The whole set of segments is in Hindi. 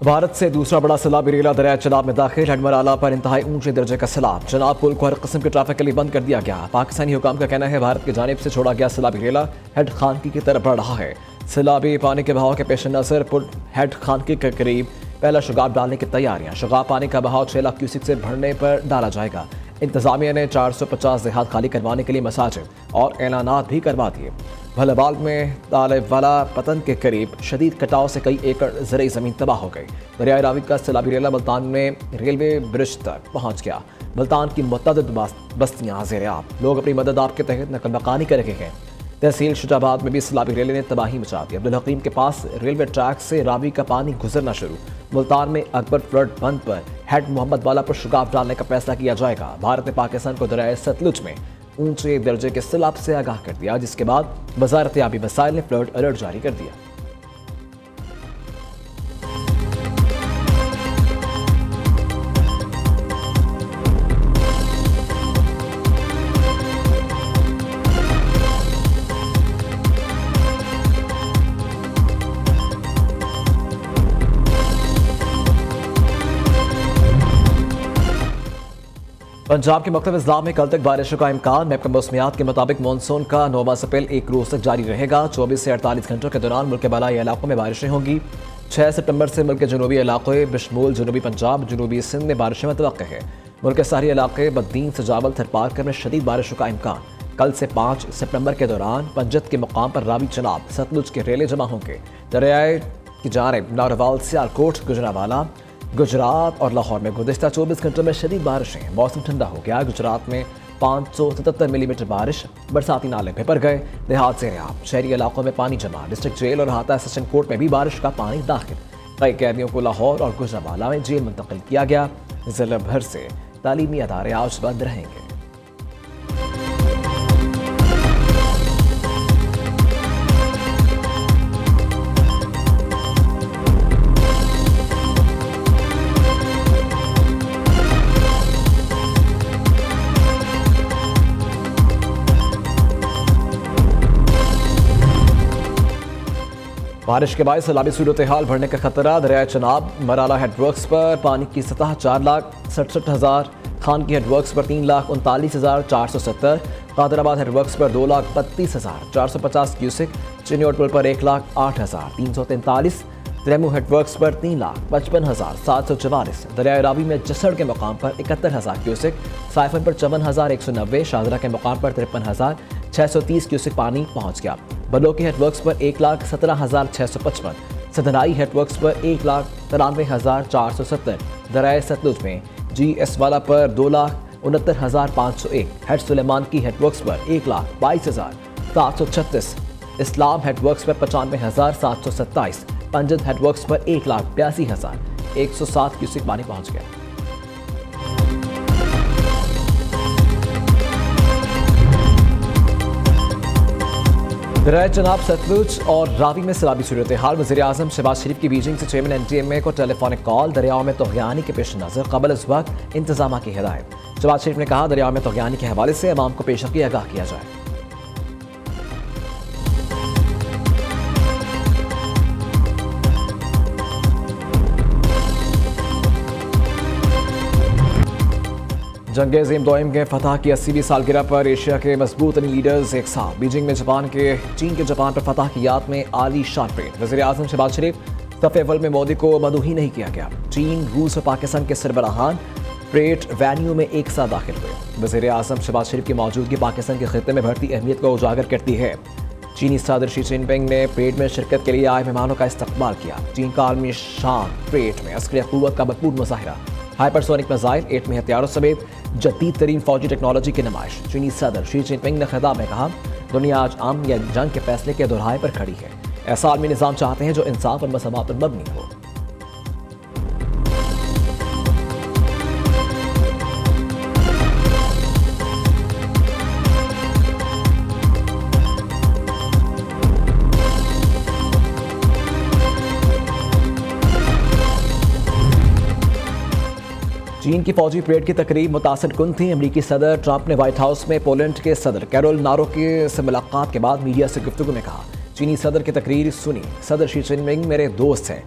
भारत से दूसरा बड़ा सैलाबी रेला दरिया चनाब में दाखिल। हेडमराला पर इंतहाई ऊंचे दर्जे का सैलाब। चनाब पुल को हर किस्म के ट्रैफिक के लिए बंद कर दिया गया। पाकिस्तानी हुकाम का कहना है भारत की जानिब से छोड़ा गया सैलाबी रेला हेड खानकी की तरफ बढ़ रहा है। सैलाबी पानी के बहाव के पेश नजर पुल हेड खानकी के करीब पहला शगाब डालने की तैयारियां। शगाब पानी का बहाव 6 लाख क्यूसिक से भरने पर डाला जाएगा। इंतजामिया ने 450 देहात खाली करवाने के लिए मसाजिद और ऐलानात भी करवा दिए। भलाबाल में तालेवाला पतन के करीब शदीद कटाव से कई एकड़ ज़रई ज़मीन तबाह हो गई। दरियाए रावी का सैलाबी रेला मुल्तान में रेलवे ब्रिज तक पहुंच गया। मुल्तान की मुतअद्दिद बस्तियां ज़ेर-ए-आब। लोग अपनी मदद आप के तहत नकल मकानी कर रहे हैं। तहसील शुजाबाद में भी सैलाबी रेले ने तबाही मचा दी। अब्दुल हकीम के पास रेलवे ट्रैक से रावी का पानी गुजरना शुरू। मुल्तान में अकबर फ्लड बंद पर हेड मोहम्मद वाला पर शुगाब डालने का फैसला किया जाएगा। भारत ने पाकिस्तान को दरियाए सतलुज में ऊंचे दर्जे के सैलाब से आगाह कर दिया, जिसके बाद वजारत आबी वसाइल ने फ्लड अलर्ट जारी कर दिया। पंजाब के मुख्तलिफ अजला में कल तक बारिशों का इम्कान। महकमा मौसमियात के मुताबिक मानसून का नौवां स्पेल 1 रोज तक जारी रहेगा। 24 से 48 घंटों के दौरान मुल्क के बालाई इलाकों में बारिशें होंगी। 6 सितंबर से मुल्क के जनूबी इलाकों बशमूल जनूबी पंजाब, जनूबी सिंध में बारिशें मुतवक्किल है। मुल्क के सारे इलाके बद्दीन, सजावल, थरपारकर में शदीद बारिशों का इम्कान। कल से 5 सितंबर के दौरान पंजत के मुकाम पर रावी चनाब सतलुज के रेले जमा होंगे। दरियाए की जानिब नारोवाल, सियालकोट, गुजरावाला, गुजरात और लाहौर में गुज़िश्ता 24 घंटों में शदीद बारिशें। मौसम ठंडा हो गया। गुजरात में 577 मिलीमीटर बारिश। बरसाती नाले भर गए। देहात ज़ेर-ए-आब। शहरी इलाकों में पानी जमा। डिस्ट्रिक्ट जेल और हाता सेशन कोर्ट में भी बारिश का पानी दाखिल। कई कैदियों को लाहौर और गुजरावाला में जेल मुंतकिल किया गया। जिला भर से तालीमी अदारे आज बंद रहेंगे। बारिश के बाद सैलाबी सूरत हाल बढ़ने का खतरा। दरियाए चनाब मराला हेडवर्क्स पर पानी की सतह 4,67,000, खान की हेडवर्क्स पर 3,39,470, कादराबाद हेडवर्क्स पर 2,32,450 क्यूसिक, चिन्योट पुल पर 1,08,343, त्रेमू हेडवर्क्स पर 3,55,744, दरियाए रावी में जसड़ के मुकाम पर 71,000 क्यूसिक, साइफन पर 54,190, शाहदरा के मुकाम पर 53,630 क्यूसिक पानी पहुँच गया। बलो के हेडवर्क्स पर 1,17,655, सदनाई हेडवर्क्स पर 1,93,470, दरियाए सतलुज में GS वाला पर 2,69,501, हेड सुलेमान की हेडवर्क्स पर 1,22,736, इस्लाम हेडवर्क्स पर 95,727, पंजत हेडवर्क्स पर 1,82,107 क्यूसिक पानी पहुंच गया। दरियाए चनाब सतलुज और रावी में सैलाबी सूरत हाल। वज़ीर-ए-आज़म शहबाज शरीफ की बीजिंग से चेयरमैन NTMA को टेलीफोनिक कॉल। दरियाओं में तग़यानी के पेश नज़र कबल इस वक्त इंतजाम की हिदायत। शहबाज शरीफ ने कहा दरियाओं में तग़यानी के हवाले से अवाम को पेशगी आगाह किया जाए। जंग अज़ीम दोइम के फतह की 80वीं सालगिरह पर एशिया के मजबूत लीडर्स एक साथ। बीजिंग में चीन के जापान पर फतह की याद में आली शान परेड। वज़ीर-ए-आज़म शहबाज शरीफ सफ़े अव्वल में मोदी को मदूही नहीं किया गया। चीन, रूस और पाकिस्तान के सरबराहान परेड वेन्यू में एक साथ दाखिल हुए। वज़ीर-ए-आज़म शहबाज शरीफ की मौजूदगी पाकिस्तान के खित्ते में बढ़ती अहमियत को उजागर करती है। चीनी सदर शी जिनपिंग ने परेड में शिरकत के लिए आए मेहमानों का इस्तकबाल किया। चीन का आलमी शान परेड में अस्करी क़ुव्वत का भरपूर मुज़ाहिरा। हाइपरसोनिक मिसाइल, एटमी हथियारों समेत जदीद तरीन फौजी टेक्नोलॉजी की नुमाइश। चीनी सदर शी जिनपिंग ने खिताब में कहा दुनिया आज अमन या जंग के फैसले के दोहराए पर खड़ी है। ऐसा आलमी निज़ाम चाहते हैं जो इंसाफ और मसमावत पर मबनी हो। चीन की फौजी परेड की तकरीब मुतासिर कुन थी। अमरीकी सदर ट्रंप ने व्हाइट हाउस में पोलैंड के सदर कैरोल नारो से मुलाकात के बाद मीडिया से गुफ्तगू में कहा चीनी सदर की तकरीर सुनी। सदर शी जिनपिंग मेरे दोस्त हैं।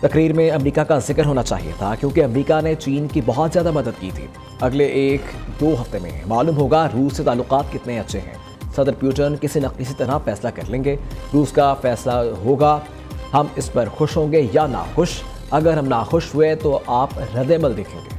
तकरीर में अमेरिका का जिक्र होना चाहिए था क्योंकि अमेरिका ने चीन की बहुत ज़्यादा मदद की थी। अगले 1-2 हफ्ते में मालूम होगा रूस से ताल्लुकात कितने अच्छे हैं। सदर पुतिन किसी न किसी तरह फैसला कर लेंगे। रूस का फैसला होगा, हम इस पर खुश होंगे या नाखुश। अगर हम नाखुश हुए तो आप रद्द-ए-अमल देखेंगे।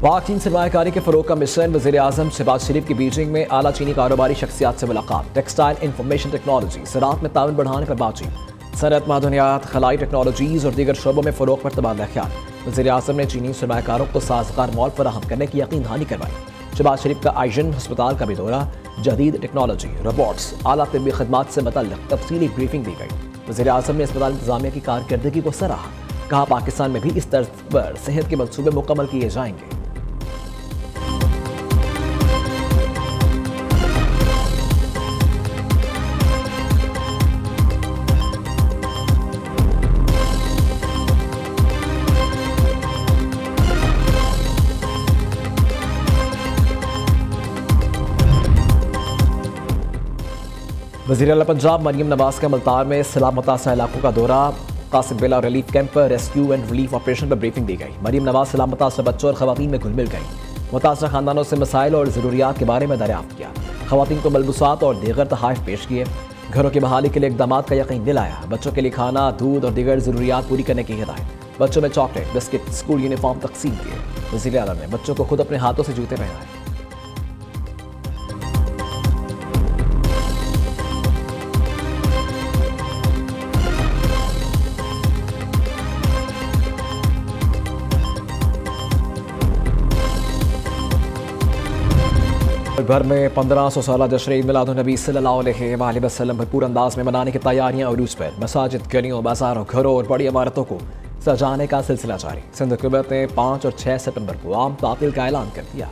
पाक चीन सरमायाकारी के फरोग का मिशन। वज़ीर आज़म शहबाज शरीफ की बीजिंग में आला चीनी कारोबारी शख्सियात से मुलाकात। टेक्सटाइल इंफॉर्मेशन टेक्नोलॉजी ज़राअत में ताउन बढ़ाने पर बातचीत। सनअत, मादनियात, खलाई टेक्नोलॉजीज़ और दीगर शोबों में फ़रोग पर तबादला ख्याल। वज़ीर आज़म ने चीनी सरमायाकारों को साज़गार मॉल फराहम करने की यकीन दहानी करवाई। शहबाज शरीफ का आइजन अस्पताल का भी दौरा। जदीद टेक्नोलॉजी, रोबोट्स, आला तिब्बी खदमात से मुतल्लिक़ तफसीली ब्रीफिंग दी गई। वज़ीर आज़म ने अस्पताल इंतज़ामिया की कारकर्दगी को सराहा। कहा, पाकिस्तान में भी इस तर्ज पर सेहत के मनसूबे मुकम्मल किए जाएंगे। वज़ीर आला पंजाब मरियम नवाज का मुल्तान में सैलाब मुतासर इलाकों का दौरा। कासिम बिला रिलीफ कैंप पर रेस्क्यू एंड रिलीफ ऑपरेशन पर ब्रीफिंग दी गई। मरियम नवाज सैलाब मुतासर बच्चों और खवातीन में घुल मिल गई। मुतासर खानदानों से मसाइल और ज़रूरियात के बारे में दरियाफ्त किया। खवातीन को मलबूसात और दीगर तोहफ़े पेश किए। घरों की बहाली के लिए इक़दाम का यकीन दिलाया। बच्चों के लिए खाना, दूध और दीगर ज़रूरियात पूरी करने की हिदायत। बच्चों में चॉकलेट, बिस्किट, स्कूल यूनिफॉर्म तकसीम किए। वज़ीर आला ने बच्चों को खुद अपने हाथों से जूते पहनाए। घर में 1500 साल जश्न ईद मिलादुन्नबी सल्लल्लाहु अलैहि वसल्लम भरपूर अंदाज में मनाने की तैयारियां उरूज पर। मसाजिद, गलियों, बाजारों, घरों और बड़ी इमारतों को सजाने का सिलसिला जारी। सिंध हुकूमत ने 5 और 6 सितंबर को आम तातील का ऐलान कर दिया।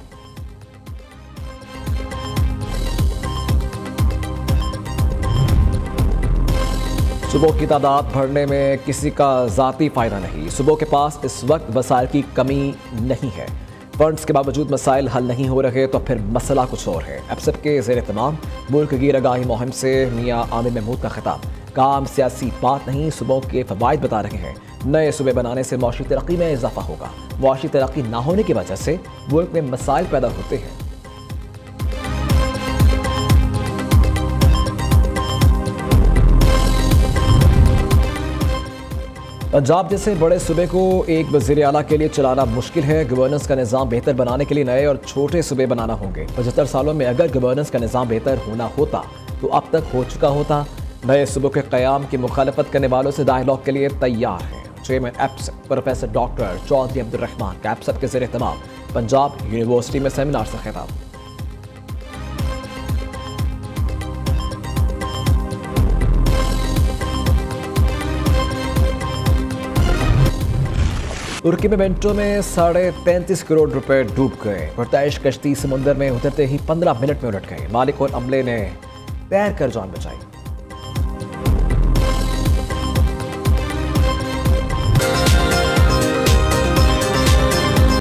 सुबह की तादाद बढ़ने में किसी का ज़ाती फ़ायदा नहीं। सुबह के पास इस वक्त वसाइल की कमी नहीं है। फंड्स के बावजूद मसाइल हल नहीं हो रहे तो फिर मसला कुछ और है। एफसेट के ज़ेर तमाम मुल्क की रगाही मुहिम से मियाँ आमिर महमूद का खिताब। काम सियासी बात नहीं, सुबह के फ़वाइद बता रहे हैं। नए सूबे बनाने से मुआशी तरक्की में इजाफा होगा। मुआशी तरक्की ना होने की वजह से मुल्क में मसाइल पैदा होते हैं। पंजाब जैसे बड़े सूबे को एक वज़ीर आला के लिए चलाना मुश्किल है। गवर्नेंस का निज़ाम बेहतर बनाने के लिए नए और छोटे सूबे बनाना होंगे। 75 सालों में अगर गवर्नेंस का निज़ाम बेहतर होना होता तो अब तक हो चुका होता। नए सूबों के क़याम की मुखालफत करने वालों से डायलॉग के लिए तैयार हैं। चेयरमैन एफसेट प्रोफेसर डॉक्टर चौधरी अब्दुर्रहमान का एफसेट के ज़ेर तमाम पंजाब यूनिवर्सिटी में सेमिनार से खिताब। तुर्की में मेंटो में 33.5 करोड़ रुपए डूब गए। पुरताइश कश्ती समुंदर में उतरते ही 15 मिनट में उलट गए। मालिक और अमले ने तैर कर जान बचाई।